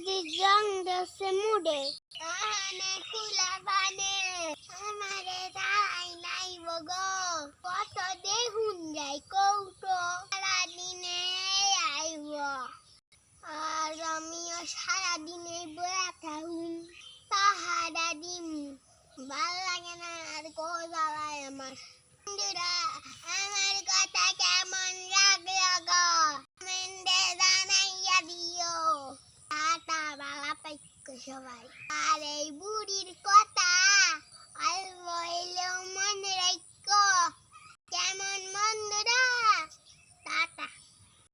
রং দছে মুডে আহানে কুলা বানে আমারে তাই নাই বগো কত দেখুন যাই কৌটো সারাদিনে আইব আর আমিও সারাদিনে বয়া থাকুন পাহাড়া দিন ভাল লাগে না আর কো জ্বালায় আমার বন্ধুরা